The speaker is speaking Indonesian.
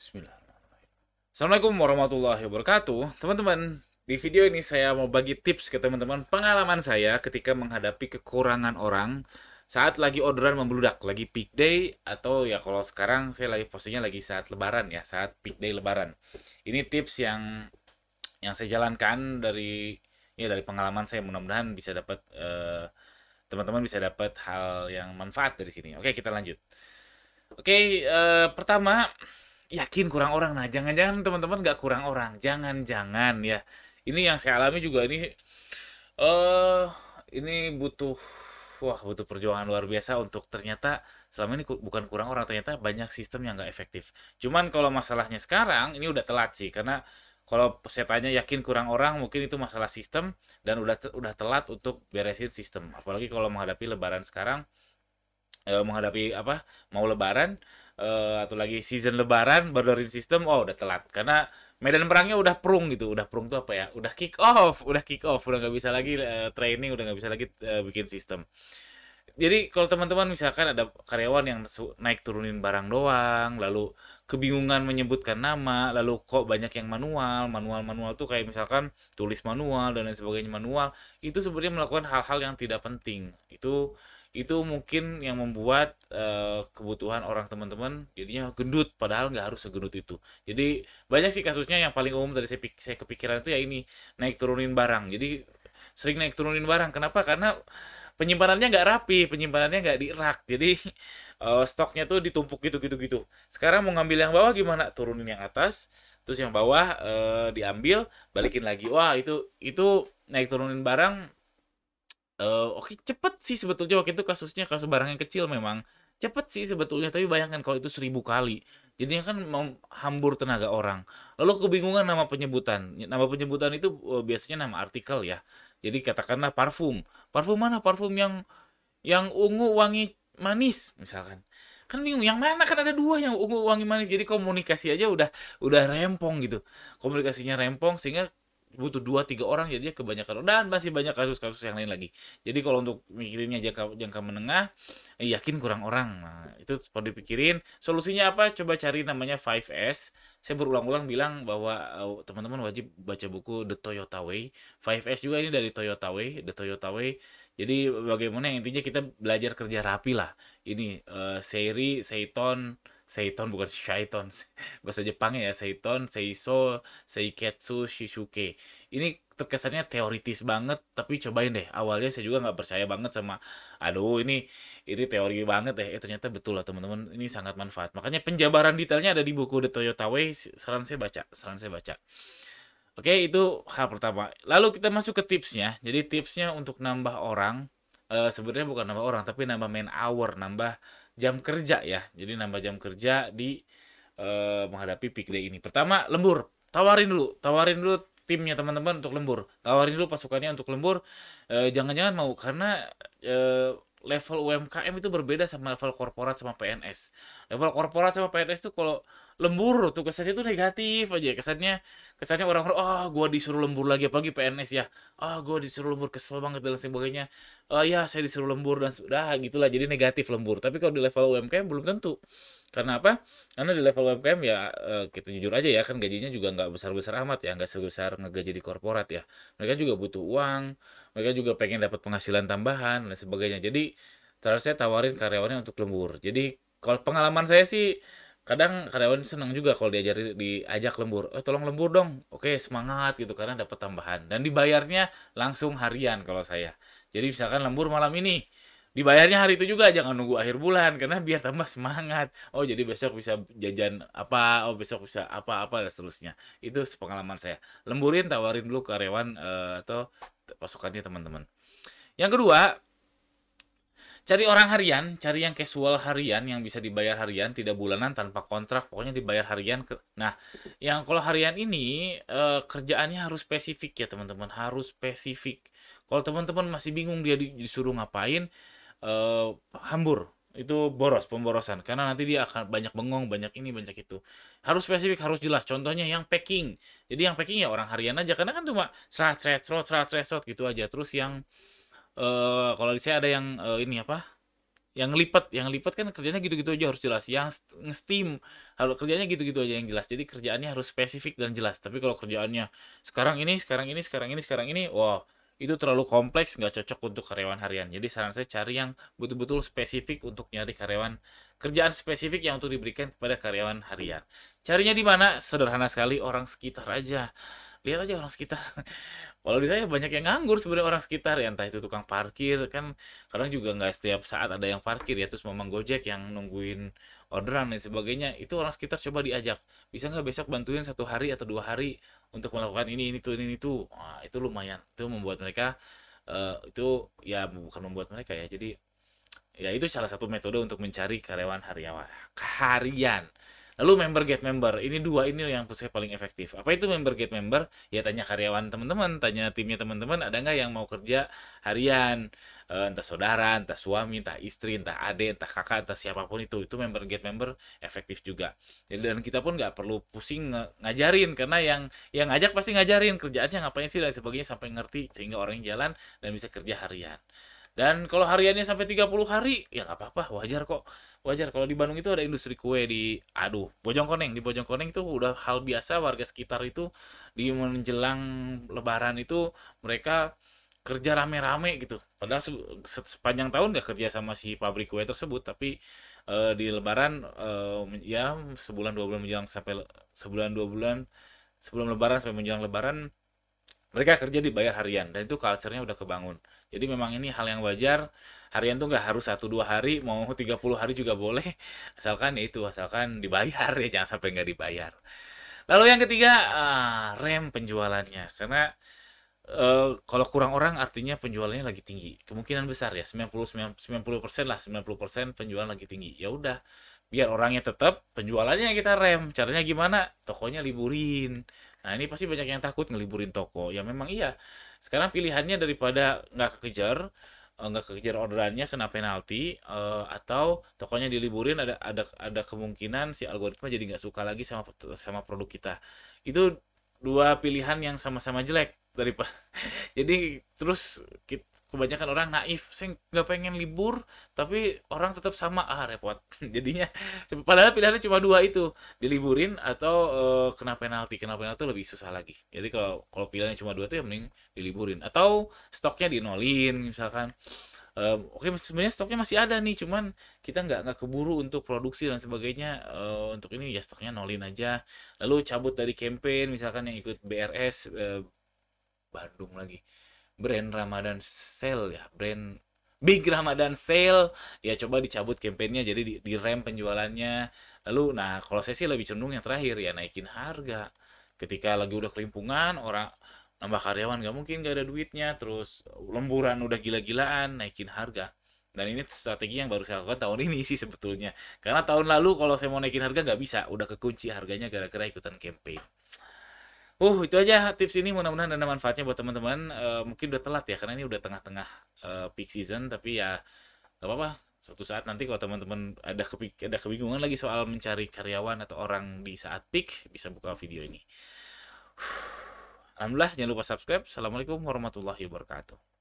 Bismillahirrahmanirrahim. Assalamualaikum warahmatullahi wabarakatuh. Teman-teman, di video ini saya mau bagi tips ke teman-teman pengalaman saya ketika menghadapi kekurangan orang saat lagi orderan membludak, lagi peak day atau ya kalau sekarang saya lagi postingnya lagi saat lebaran ya, saat peak day lebaran. Ini tips yang saya jalankan dari pengalaman saya, mudah-mudahan bisa dapat teman-teman bisa dapat hal yang manfaat dari sini. Oke, kita lanjut. Oke, pertama, yakin kurang orang. Nah, jangan-jangan teman-teman nggak kurang orang. Jangan-jangan ya. Ini yang saya alami juga eh ini butuh perjuangan luar biasa untuk ternyata selama ini bukan kurang orang, ternyata banyak sistem yang nggak efektif. Cuman kalau masalahnya sekarang ini udah telat sih, karena kalau saya tanya yakin kurang orang mungkin itu masalah sistem dan udah telat untuk beresin sistem. Apalagi kalau menghadapi lebaran sekarang, menghadapi apa, mau lebaran, atau lagi season lebaran baru dari sistem, oh udah telat karena medan perangnya udah prung gitu. Udah prung tuh apa ya, udah kick off, udah nggak bisa lagi training, udah nggak bisa lagi bikin sistem. Jadi kalau teman-teman misalkan ada karyawan yang naik turunin barang doang, lalu kebingungan menyebutkan nama, lalu kok banyak yang manual tuh kayak misalkan tulis manual dan lain sebagainya manual, itu sebenarnya melakukan hal-hal yang tidak penting. Itu mungkin yang membuat kebutuhan orang teman-teman jadinya gendut, padahal nggak harus segendut itu. Jadi banyak sih kasusnya, yang paling umum dari saya kepikiran itu ya ini, naik turunin barang. Jadi sering naik turunin barang. Kenapa? Karena penyimpanannya nggak rapi, penyimpanannya nggak di rak. Jadi stoknya tuh ditumpuk gitu. Sekarang mau ngambil yang bawah gimana? Turunin yang atas, terus yang bawah diambil, balikin lagi. Wah, itu naik turunin barang. Oke, cepet sih sebetulnya waktu itu kasusnya, kasus barang yang kecil memang cepet sih sebetulnya, tapi bayangkan kalau itu 1000 kali, jadinya kan mau hambur tenaga orang. Lalu kebingungan nama penyebutan itu biasanya nama artikel ya. Jadi katakanlah parfum, parfum mana, parfum yang ungu wangi manis misalkan, kan bingung yang mana, kan ada dua yang ungu wangi manis. Jadi komunikasi aja udah rempong gitu, komunikasinya rempong sehingga butuh dua tiga orang, jadinya kebanyakan, dan masih banyak kasus-kasus yang lain lagi. Jadi kalau untuk mikirinnya jangka jangka menengah, yakin kurang orang, nah itu perlu dipikirin solusinya apa. Coba cari namanya 5S. Saya berulang-ulang bilang bahwa teman-teman wajib baca buku The Toyota Way. 5S juga ini dari Toyota Way, The Toyota Way. Jadi bagaimana, intinya kita belajar kerja rapi lah. Ini Seiri, Seiton, Seiton bukan Shaiton. Bahasa Jepangnya ya, Seiton, Seiso, Seiketsu, Shisuke. Ini terkesannya teoritis banget, tapi cobain deh. Awalnya saya juga nggak percaya banget sama, aduh ini teori banget deh. Ternyata betul lah teman-teman, ini sangat manfaat. Makanya penjabaran detailnya ada di buku The Toyota Way. Saran saya baca. Oke, itu hal pertama. Lalu kita masuk ke tipsnya. Jadi tipsnya untuk nambah orang, sebenarnya bukan nambah orang, tapi nambah man hour, nambah jam kerja ya. Jadi nambah jam kerja di menghadapi peak day ini. Pertama, lembur. Tawarin dulu timnya teman-teman untuk lembur. Tawarin dulu pasukannya untuk lembur. Jangan-jangan mau, karena level UMKM itu berbeda sama level korporat sama PNS. Level korporat sama PNS tuh kalau lembur tuh kesannya tuh negatif aja. Kesannya orang-orang, ah gua disuruh lembur lagi, apalagi PNS ya. Ah gua disuruh lembur, kesel banget dan sebagainya. Ya saya disuruh lembur dan sudah gitulah, jadi negatif lembur. Tapi kalau di level UMKM belum tentu. Karena apa? Karena di level UMKM ya, kita jujur aja ya, kan gajinya juga nggak besar-besar amat ya, nggak sebesar ngegaji di korporat ya. Mereka juga butuh uang, mereka juga pengen dapat penghasilan tambahan dan sebagainya. Jadi saya tawarin karyawannya untuk lembur. Jadi kalau pengalaman saya sih, kadang karyawan senang juga kalau diajak lembur. Oh tolong lembur dong. Oke, semangat gitu karena dapat tambahan dan dibayarnya langsung harian kalau saya. Jadi misalkan lembur malam ini, dibayarnya hari itu juga, jangan nunggu akhir bulan karena biar tambah semangat. Oh jadi besok bisa jajan apa, oh besok bisa apa-apa dan seterusnya. Itu pengalaman saya. Lemburin, tawarin dulu karyawan atau pasukannya teman-teman. Yang kedua, cari orang harian, cari yang casual harian, yang bisa dibayar harian, tidak bulanan, tanpa kontrak, pokoknya dibayar harian. Nah, yang kalau harian ini kerjaannya harus spesifik ya teman-teman, harus spesifik. Kalau teman-teman masih bingung dia disuruh ngapain, eh, hambur. Itu pemborosan. Karena nanti dia akan banyak bengong, banyak ini, banyak itu. Harus spesifik, harus jelas. Contohnya yang packing. Jadi yang packing ya orang harian aja, karena kan cuma serat serat gitu aja. Terus yang kalau di saya ada yang ini apa? Yang lipat kan kerjanya gitu-gitu aja harus jelas. Yang nge-steam harus kerjanya gitu-gitu aja yang jelas. Jadi kerjaannya harus spesifik dan jelas. Tapi kalau kerjaannya sekarang ini, sekarang ini, sekarang ini, sekarang ini, wah itu terlalu kompleks, nggak cocok untuk karyawan harian. Jadi saran saya cari yang betul-betul spesifik untuk nyari karyawan kerjaan spesifik yang untuk diberikan kepada karyawan harian. Carinya di mana? Sederhana sekali, orang sekitar aja. Lihat aja orang sekitar. Kalau di saya banyak yang nganggur sebenarnya orang sekitar ya, entah itu tukang parkir kan kadang juga nggak setiap saat ada yang parkir ya, terus memang Gojek yang nungguin orderan dan sebagainya, itu orang sekitar coba diajak, bisa nggak besok bantuin 1 hari atau 2 hari untuk melakukan ini tuh. Wah, itu lumayan, itu membuat mereka itu ya bukan membuat mereka ya, jadi ya itu salah satu metode untuk mencari karyawan harian. Lalu member get member. Ini dua ini yang menurut saya paling efektif. Apa itu member get member? Ya tanya karyawan teman-teman, tanya timnya teman-teman, ada nggak yang mau kerja harian? Entah saudara, entah suami, entah istri, entah adik, entah kakak, entah siapapun itu. Itu member get member efektif juga. Jadi dan kita pun nggak perlu pusing ngajarin karena yang ngajak pasti ngajarin kerjaannya ngapain sih dan sebagainya sampai ngerti sehingga orang jalan dan bisa kerja harian. Dan kalau hariannya sampai 30 hari, ya nggak apa-apa, wajar kok. Wajar. Kalau di Bandung itu ada industri kue aduh, Bojongkoneng. Di Bojongkoneng itu udah hal biasa warga sekitar itu di menjelang Lebaran itu mereka kerja rame-rame gitu. Padahal sepanjang tahun nggak kerja sama si pabrik kue tersebut, tapi di Lebaran ya sebulan 2 bulan menjelang sampai sebulan 2 bulan sebelum Lebaran sampai menjelang Lebaran mereka kerja dibayar harian dan itu culture-nya udah kebangun. Jadi memang ini hal yang wajar. Harian tuh nggak harus 1 2 hari, mau 30 hari juga boleh. Asalkan ya itu, asalkan dibayar ya, jangan sampai nggak dibayar. Lalu yang ketiga, rem penjualannya. Karena kalau kurang orang artinya penjualannya lagi tinggi. Kemungkinan besar ya 90% lah, 90% penjualan lagi tinggi. Ya udah, biar orangnya tetap, penjualannya kita rem. Caranya gimana? Tokonya liburin. Nah, ini pasti banyak yang takut ngeliburin toko. Ya memang iya. Sekarang pilihannya daripada nggak kekejar orderannya kena penalti, atau tokonya diliburin, ada kemungkinan si algoritma jadi nggak suka lagi sama sama produk kita. Itu dua pilihan yang sama-sama jelek daripada jadi terus kebanyakan orang naif, saya nggak pengen libur tapi orang tetap sama, repot. Jadinya padahal pilihannya cuma dua itu, diliburin atau kena penalti lebih susah lagi. Jadi kalau kalau pilihannya cuma dua itu ya mending diliburin atau stoknya dinolin misalkan. Oke, sebenarnya stoknya masih ada nih, cuman kita nggak keburu untuk produksi dan sebagainya. Untuk ini ya stoknya nolin aja, lalu cabut dari campaign misalkan yang ikut BRS, Bandung lagi, brand Ramadan Sale ya, brand Big Ramadan Sale, ya coba dicabut kampanyenya jadi direm penjualannya. Lalu nah kalau saya sih lebih cenderung yang terakhir ya, naikin harga ketika lagi udah kelimpungan orang, nambah karyawan nggak mungkin nggak ada duitnya, terus lemburan udah gila-gilaan, naikin harga. Dan ini strategi yang baru saya lakukan tahun ini sih sebetulnya, karena tahun lalu kalau saya mau naikin harga nggak bisa, udah kekunci harganya gara-gara ikutan campaign. Itu aja tips ini, mudah-mudahan ada manfaatnya buat teman-teman. Mungkin udah telat ya karena ini udah tengah-tengah peak season, tapi ya nggak apa-apa. Suatu saat nanti kalau teman-teman ada kebingungan lagi soal mencari karyawan atau orang di saat peak, bisa buka video ini. Alhamdulillah, jangan lupa subscribe. Assalamualaikum warahmatullahi wabarakatuh.